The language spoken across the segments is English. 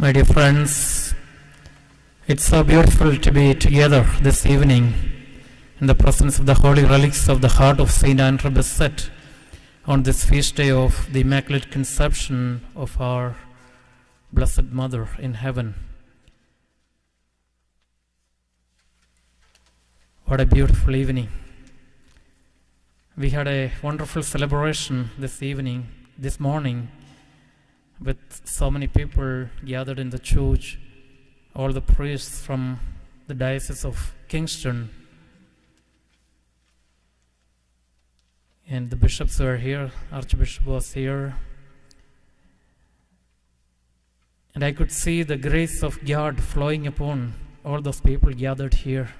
My dear friends, it's so beautiful to be together this evening in the presence of the holy relics of the heart of Saint Andrew Beset on this feast day of the Immaculate Conception of our Blessed Mother in heaven. What a beautiful evening. We had a wonderful celebration this morning, with so many people gathered in the church, all the priests from the Diocese of Kingston, and the bishops were here, Archbishop was here, and I could see the grace of God flowing upon all those people gathered here.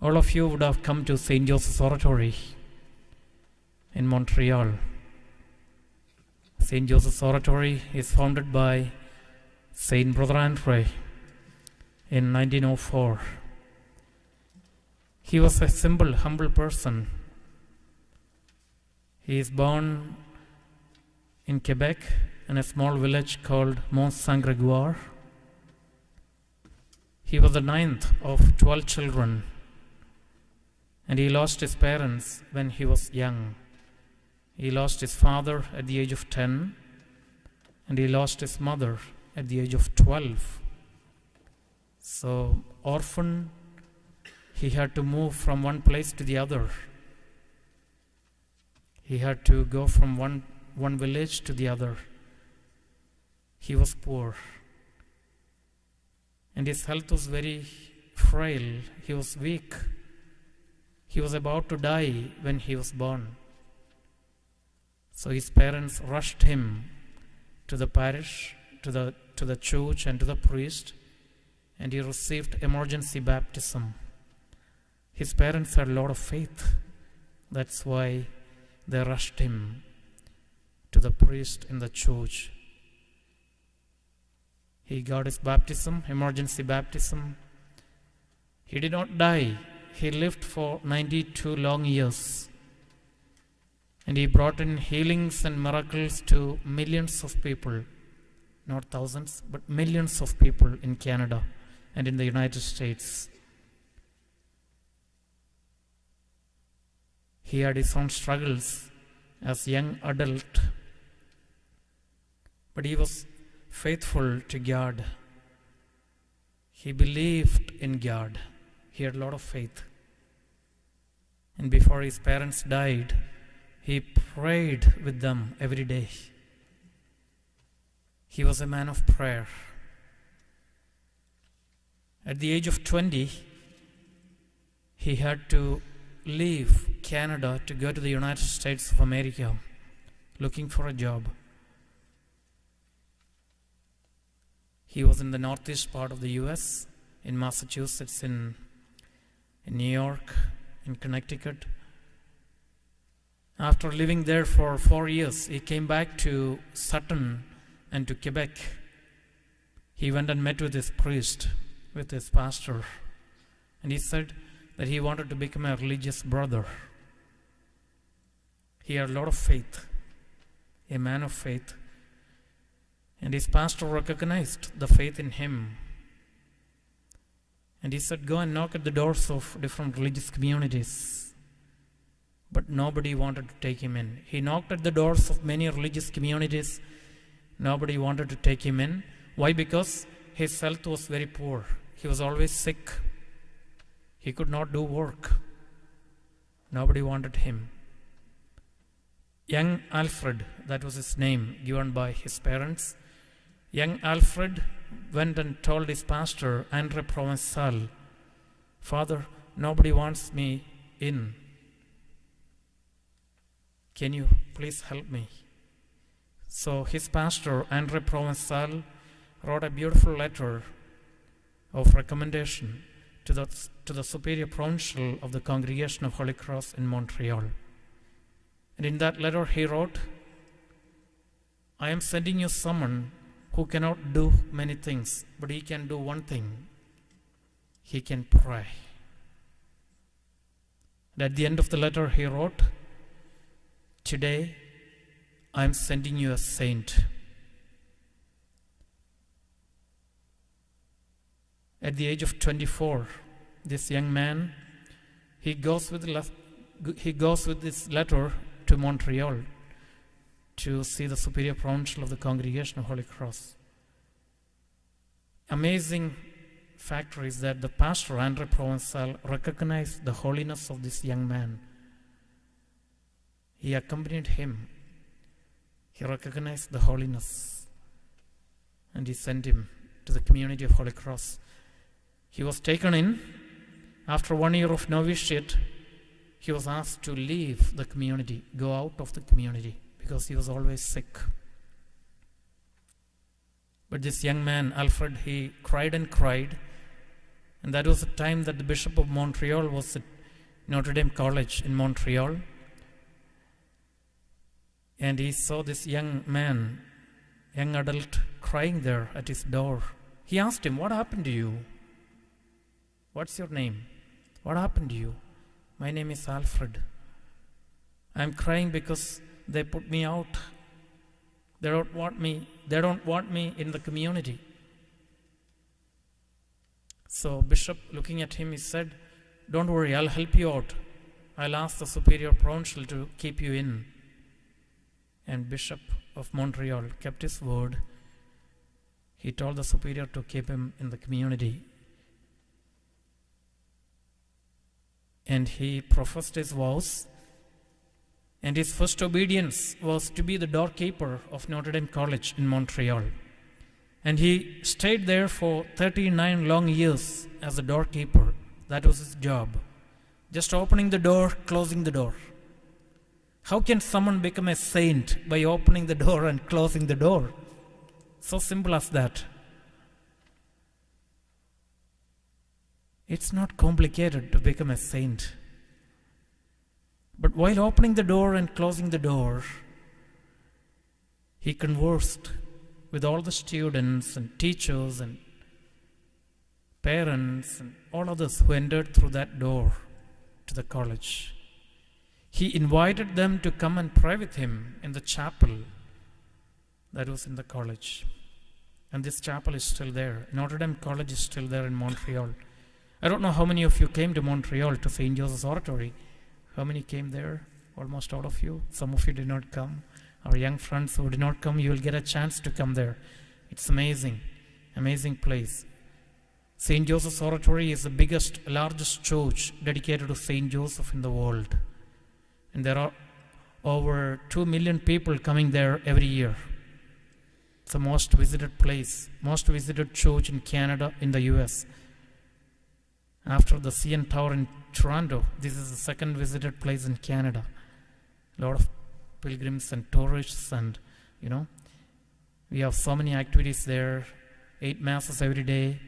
All of you would have come to St. Joseph's Oratory in Montreal. St. Joseph's Oratory is founded by Saint Brother Andre in 1904. He was a simple, humble person. He is born in Quebec in a small village called Mont Saint-Grégoire. He was the ninth of 12 children, and he lost his parents when he was young. He lost his father at the age of 10, and he lost his mother at the age of 12. So, orphan, he had to move from one place to the other. He had to go from one village to the other. He was poor, and his health was very frail. He was weak. He was about to die when he was born. So his parents rushed him to the parish, to the church and to the priest, and he received emergency baptism. His parents had a lot of faith. That's why they rushed him to the priest in the church. He got his baptism, emergency baptism. He did not die. He lived for 92 long years. And he brought in healings and miracles to millions of people, not thousands, but millions of people in Canada and in the United States. He had his own struggles as a young adult, but he was faithful to God. He believed in God. He had a lot of faith. And before his parents died, he prayed with them every day. He was a man of prayer. At the age of 20, he had to leave Canada to go to the United States of America, looking for a job. He was in the northeast part of the US, in Massachusetts, in New York, in Connecticut. After living there for 4 years, he came back to Sutton and to Quebec. He went and met with his priest, with his pastor, and he said that he wanted to become a religious brother. He had a lot of faith, a man of faith, and his pastor recognized the faith in him. And he said, go and knock at the doors of different religious communities. But nobody wanted to take him in. He knocked at the doors of many religious communities. Nobody wanted to take him in. Why? Because his health was very poor. He was always sick. He could not do work. Nobody wanted him. Young Alfred, that was his name given by his parents. Young Alfred went and told his pastor, Andre Provençal, Father, nobody wants me in. Can you please help me? So his pastor, Andre Provençal, wrote a beautiful letter of recommendation to the Superior Provincial of the Congregation of Holy Cross in Montreal. And in that letter he wrote, I am sending you someone who cannot do many things, but he can do one thing. He can pray. And at the end of the letter he wrote, today I am sending you a saint. At the age of 24, this young man, he goes with this letter to Montreal to see the superior provincial of the Congregation of Holy Cross. Amazing factor is that the pastor, André Provençal, recognized the holiness of this young man. He accompanied him. He recognized the holiness, and he sent him to the community of Holy Cross. He was taken in. After 1 year of novitiate, he was asked to leave the community, go out of the community, because he was always sick. But this young man, Alfred, he cried and cried. And that was the time that the Bishop of Montreal was at Notre Dame College in Montreal. And he saw this young man, young adult, crying there at his door. He asked him, "What happened to you? What's your name? What happened to you?" "My name is Alfred. I'm crying because they put me out. They don't want me in the community." So Bishop, looking at him, he said, "Don't worry, I'll help you out. I'll ask the superior provincial to keep you in." And Bishop of Montreal kept his word. He told the superior to keep him in the community. And he professed his vows. And his first obedience was to be the doorkeeper of Notre Dame College in Montreal. And he stayed there for 39 long years as a doorkeeper. That was his job. Just opening the door, closing the door. How can someone become a saint by opening the door and closing the door? So simple as that. It's not complicated to become a saint. But while opening the door and closing the door, he conversed with all the students and teachers and parents and all others who entered through that door to the college. He invited them to come and pray with him in the chapel that was in the college. And this chapel is still there. Notre Dame College is still there in Montreal. I don't know how many of you came to Montreal to St. Joseph's Oratory. How many came there? Almost all of you. Some of you did not come. Our young friends who did not come, you will get a chance to come there. It's amazing. Amazing place. St. Joseph's Oratory is the largest church dedicated to St. Joseph in the world. And there are over 2 million people coming there every year. It's the most visited place, most visited church in Canada, in the US. After the CN Tower in Toronto, this is the second visited place in Canada. A lot of pilgrims and tourists, and we have so many activities there. 8 masses every day.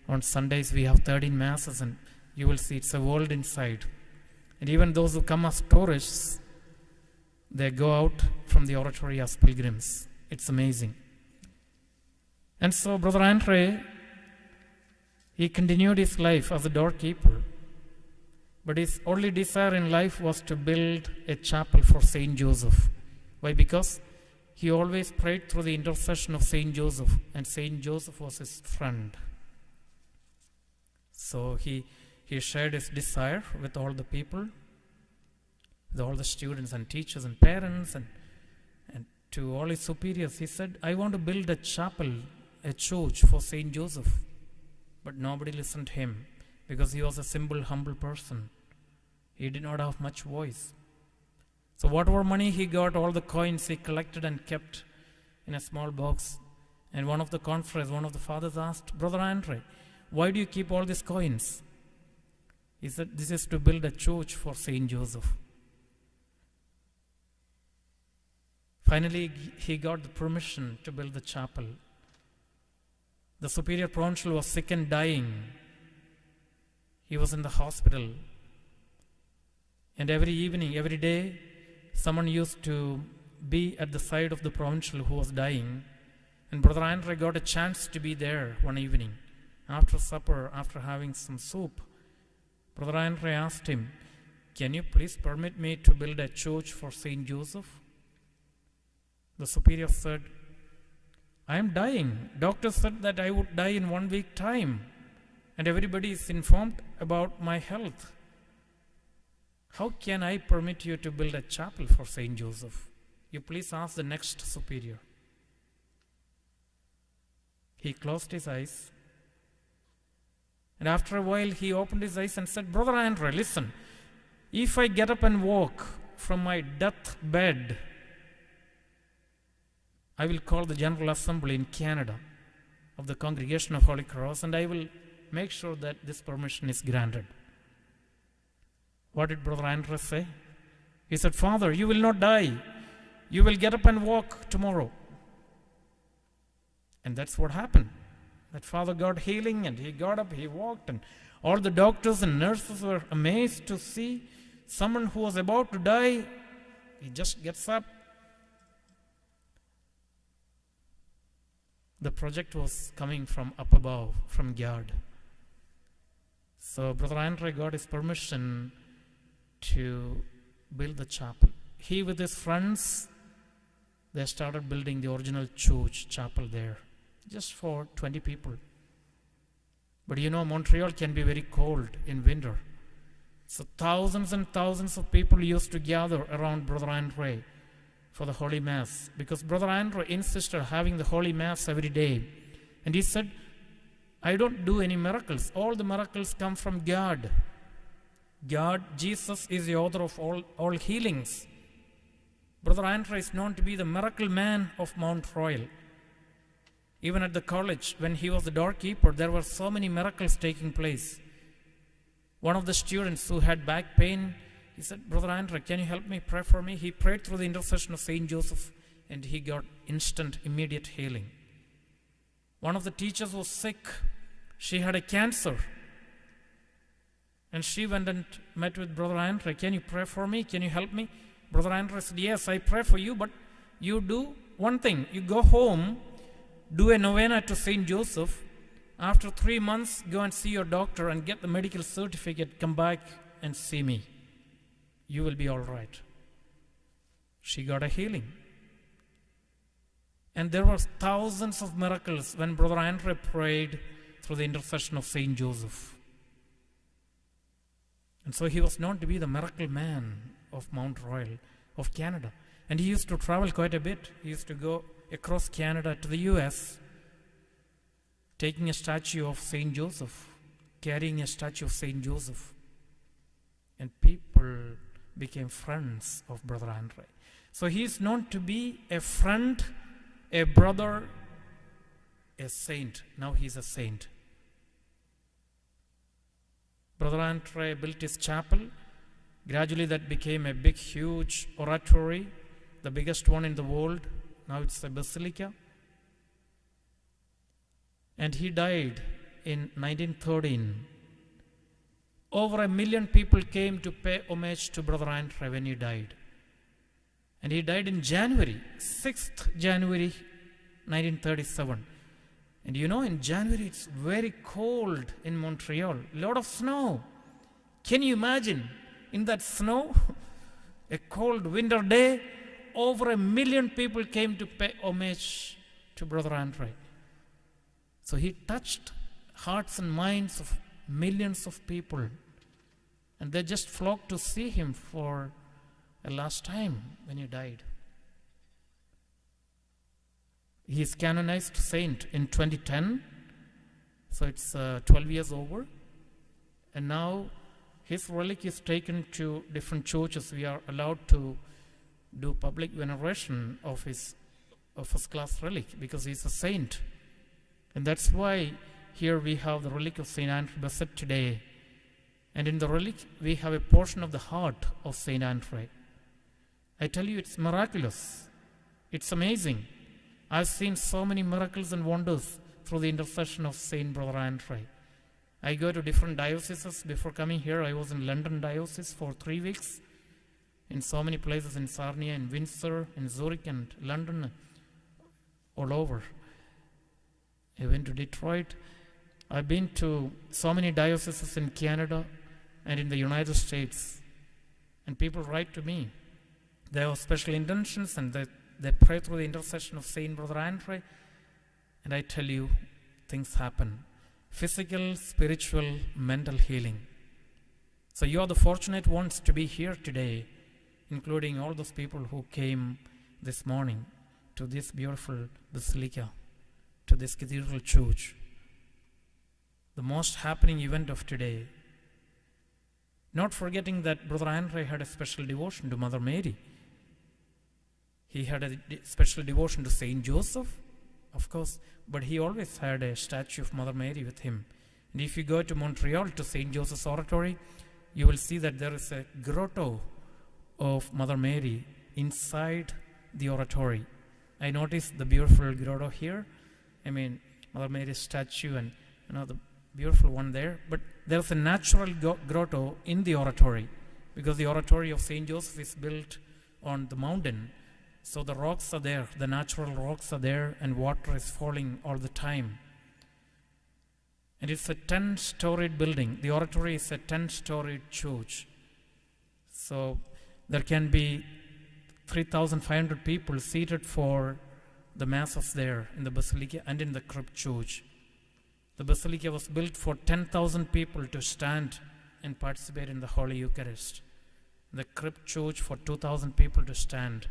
On Sundays we have 13 masses, and you will see it's a world inside. And even those who come as tourists, they go out from the oratory as pilgrims. It's amazing. And so Brother Andre, he continued his life as a doorkeeper. But his only desire in life was to build a chapel for St. Joseph. Why? Because he always prayed through the intercession of St. Joseph, and St. Joseph was his friend. So he shared his desire with all the people, with all the students and teachers and parents, and to all his superiors. He said, "I want to build a chapel, a church for St. Joseph." But nobody listened to him because he was a simple, humble person. He did not have much voice. So whatever money he got, all the coins he collected and kept in a small box. And one of the fathers asked, "Brother Andre, why do you keep all these coins?" He said, "This is to build a church for St. Joseph." Finally, he got the permission to build the chapel. The superior provincial was sick and dying. He was in the hospital. And every evening, every day, someone used to be at the side of the provincial who was dying. And Brother Andre got a chance to be there one evening. After supper, after having some soup, Brother Andre asked him, "Can you please permit me to build a church for St. Joseph?" The superior said, "I am dying. Doctor said that I would die in 1 week time. and everybody is informed about my health. How can I permit you to build a chapel for Saint Joseph? You please ask the next superior. He closed his eyes, and after a while he opened his eyes and said, Brother Andre, listen, if I get up and walk from my deathbed, I will call the General Assembly in Canada of the Congregation of Holy Cross, and I will make sure that this permission is granted. What did Brother Andre say? He said, Father, you will not die. You will get up and walk tomorrow. And that's what happened. That father got healing, and he got up, he walked, and all the doctors and nurses were amazed to see someone who was about to die. He just gets up. The project was coming from up above, from God. So Brother Andre got his permission to build the chapel. He with his friends, they started building the original church chapel there, just for 20 people. But you know, Montreal can be very cold in winter. So thousands and thousands of people used to gather around Brother Andre for the Holy Mass, because Brother Andre insisted having the Holy Mass every day. And he said, I don't do any miracles. All the miracles come from God. God, Jesus, is the author of all healings. Brother Andre is known to be the miracle man of Montreal. Even at the college, when he was the doorkeeper, there were so many miracles taking place. One of the students who had back pain, he said, Brother Andre, can you help me, pray for me? He prayed through the intercession of Saint Joseph, and he got instant, immediate healing. One of the teachers was sick. She had a cancer. And she went and met with Brother Andre. Can you pray for me? Can you help me? Brother Andre said, yes, I pray for you, but you do one thing. You go home, do a novena to Saint Joseph. After 3 months, go and see your doctor and get the medical certificate. Come back and see me. You will be all right. She got a healing. And there were thousands of miracles when Brother Andre prayed through the intercession of Saint Joseph. And so he was known to be the miracle man of Montreal, of Canada. And he used to travel quite a bit. He used to go across Canada to the US, taking a statue of Saint Joseph, carrying a statue of Saint Joseph. And people became friends of Brother Andre. So he is known to be a friend, a brother, a saint. Now he is a saint. Brother Andre built his chapel. Gradually that became a big, huge oratory, the biggest one in the world. Now it's a basilica. And he died in 1913. Over 1 million people came to pay homage to Brother Andre when he died. And he died in January, 6th January 1937. And you know, in January it's very cold in Montreal, a lot of snow. Can you imagine, in that snow, a cold winter day, over 1 million people came to pay homage to Brother Andre. So he touched hearts and minds of millions of people. And they just flocked to see him for a last time when he died. He is canonized saint in 2010. So it's 12 years over. And now his relic is taken to different churches. We are allowed to do public veneration of his first-class relic because he's a saint. And that's why here we have the relic of Saint Andre Bessette today. And in the relic, we have a portion of the heart of Saint Andre. I tell you, it's miraculous. It's amazing. I've seen so many miracles and wonders through the intercession of Saint Brother Andre. I go to different dioceses. Before coming here, I was in London diocese for 3 weeks, in so many places in Sarnia, in Windsor, in Zurich and London, all over. I went to Detroit. I've been to so many dioceses in Canada and in the United States. And people write to me. They have special intentions and they pray through the intercession of Saint Brother Andre. And I tell you, things happen. physical, spiritual, mental healing. So you are the fortunate ones to be here today, including all those people who came this morning to this beautiful basilica, to this cathedral church. The most happening event of today. Not forgetting that Brother Andre had a special devotion to Mother Mary. He had a special devotion to Saint Joseph, of course, but he always had a statue of Mother Mary with him. And if you go to Montreal to Saint Joseph's Oratory, you will see that there is a grotto of Mother Mary inside the oratory. I noticed the beautiful grotto here. Mother Mary's statue and the beautiful one there. But there's a natural grotto in the oratory, because the oratory of Saint Joseph is built on the mountain. So the rocks are there, the natural rocks are there, and water is falling all the time. And it's a 10-storied building. The oratory is a 10-storied church. So there can be 3,500 people seated for the masses there in the basilica and in the crypt church. The basilica was built for 10,000 people to stand and participate in the Holy Eucharist. The crypt church for 2,000 people to stand.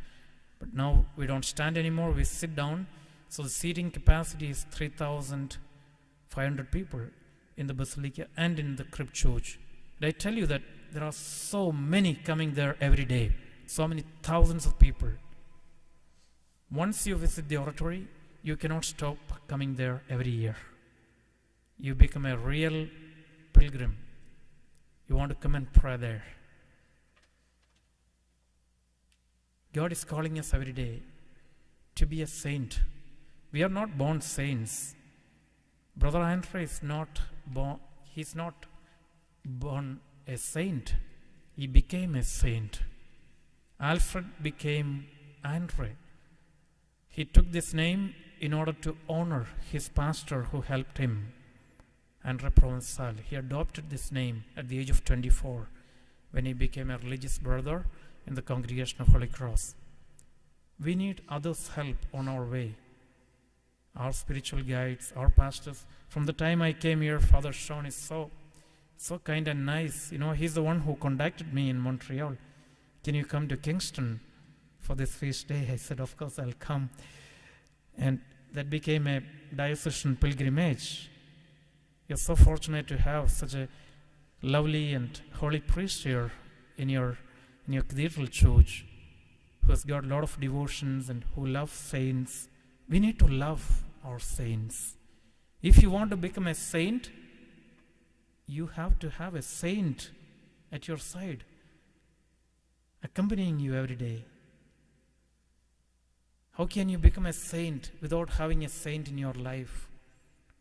But now we don't stand anymore, we sit down. So the seating capacity is 3,500 people in the basilica and in the crypt church. And I tell you that there are so many coming there every day, so many thousands of people. Once you visit the oratory, you cannot stop coming there every year. You become a real pilgrim. You want to come and pray there. God is calling us every day to be a saint. We are not born saints. Brother Andre is not born, he's not born a saint. He became a saint. Alfred became Andre. He took this name in order to honor his pastor who helped him, Andre Provençal. He adopted this name at the age of 24 when he became a religious brother in the congregation of Holy Cross. We need others' help on our way. Our spiritual guides, our pastors. From the time I came here, Father Sean is so kind and nice. He's the one who contacted me in Montreal. Can you come to Kingston for this feast day? I said, of course I'll come. And that became a diocesan pilgrimage. You're so fortunate to have such a lovely and holy priest here in your cathedral church, who has got a lot of devotions and who loves saints. We need to love our saints. If you want to become a saint, you have to have a saint at your side, accompanying you every day. How can you become a saint without having a saint in your life?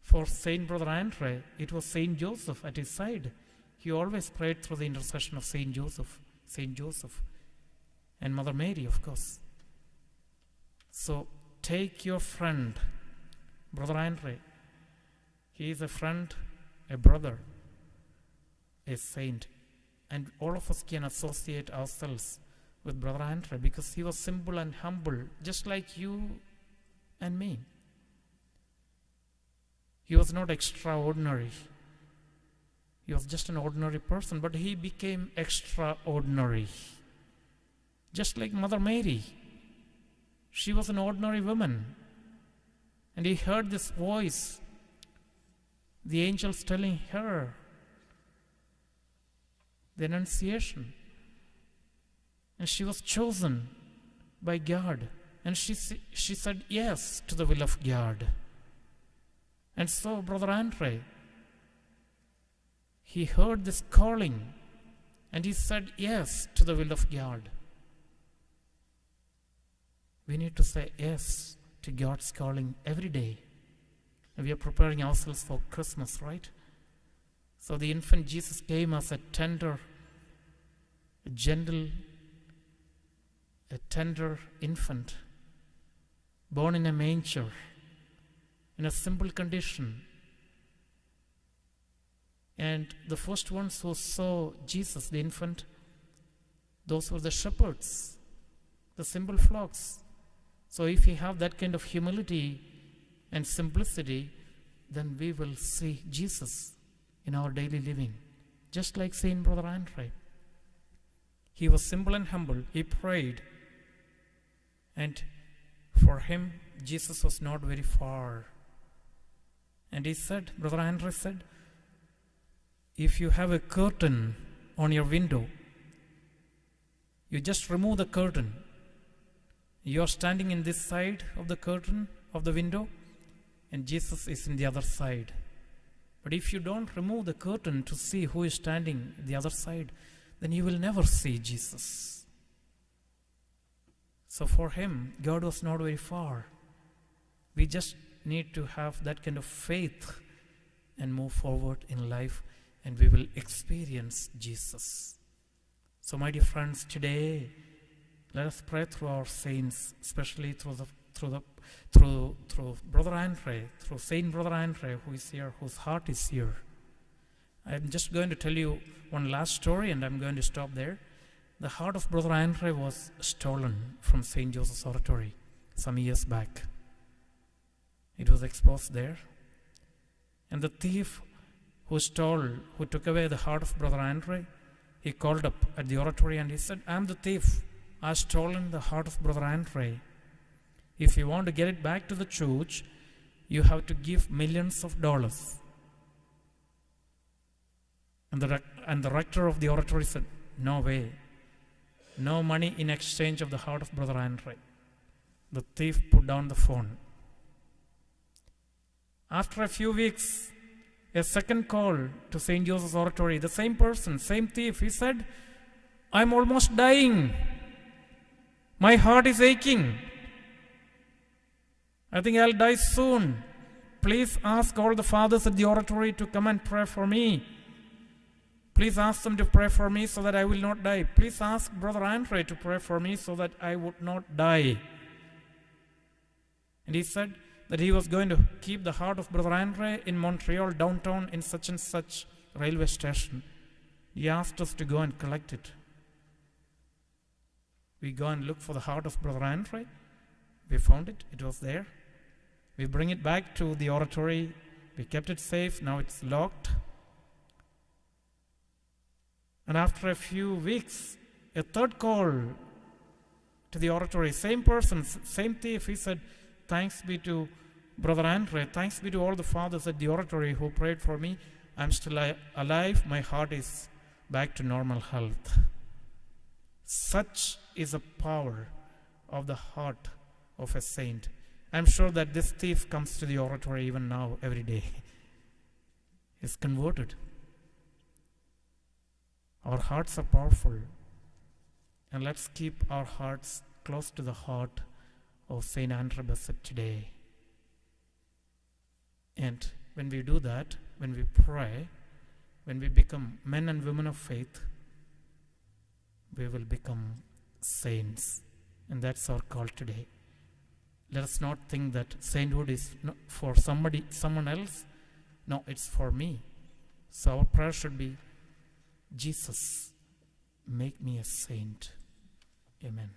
For Saint Brother Andre, it was Saint Joseph at his side. He always prayed through the intercession of Saint Joseph, and Mother Mary, of course. So take your friend, Brother Andre. He is a friend, a brother, a saint. And all of us can associate ourselves with Brother Andre because he was simple and humble, just like you and me. He was not extraordinary. He was just an ordinary person, but he became extraordinary. Just like Mother Mary. She was an ordinary woman. And he heard this voice, the angels telling her the Annunciation. And she was chosen by God. And she said yes to the will of God. And so, Brother Andre, he heard this calling and he said yes to the will of God. We need to say yes to God's calling every day. And we are preparing ourselves for Christmas, right? So the infant Jesus came as a tender, a gentle, a tender infant, born in a manger, in a simple condition. And the first ones who saw Jesus, the infant, those were the shepherds, the simple flocks. So if we have that kind of humility and simplicity, then we will see Jesus in our daily living, just like Saint Brother Andre. He was simple and humble. He prayed, and for him, Jesus was not very far. And he said, Brother Andre said, if you have a curtain on your window, you just remove the curtain. You are standing in this side of the curtain of the window, and Jesus is in the other side. But if you don't remove the curtain to see who is standing the other side, then you will never see Jesus. So for him, God was not very far. We just need to have that kind of faith and move forward in life, and we will experience Jesus. So my dear friends, today let us pray through our saints, especially through Brother Andre, through Saint Brother Andre, who is here, whose heart is here. I'm just going to tell you one last story, and I'm going to stop there. The heart of Brother Andre was stolen from St. Joseph's Oratory some years back. It was exposed there. And the thief who took away the heart of Brother Andre, he called up at the oratory and he said, I'm the thief. I've stolen the heart of Brother Andre. If you want to get it back to the church, you have to give millions of dollars. And the rector of the oratory said, no way. No money in exchange of the heart of Brother Andre. The thief put down the phone. After a few weeks, a second call to St. Joseph's Oratory. The same person, same thief, he said, I'm almost dying. My heart is aching. I think I'll die soon. Please ask all the fathers at the oratory to come and pray for me. Please ask them to pray for me so that I will not die. Please ask Brother Andre to pray for me so that I would not die. And he said that he was going to keep the heart of Brother Andre in Montreal, downtown, in such and such railway station. He asked us to go and collect it. We go and look for the heart of Brother Andre. We found it. It was there. We bring it back to the oratory. We kept it safe. Now it's locked. And after a few weeks, a third call to the oratory. Same person, same thief. He said, thanks be to Brother Andre. Thanks be to all the fathers at the oratory who prayed for me. I'm still alive. My heart is back to normal health. Such is the power of the heart of a saint. I'm sure that this thief comes to the oratory even now, every day. He's converted. Our hearts are powerful. And let's keep our hearts close to the heart of Saint Andre Bessette today. And when we do that, when we pray, when we become men and women of faith, we will become saints. And that's our call today. Let us not think that sainthood is for someone else. No, it's for me. So our prayer should be, Jesus, make me a saint. Amen.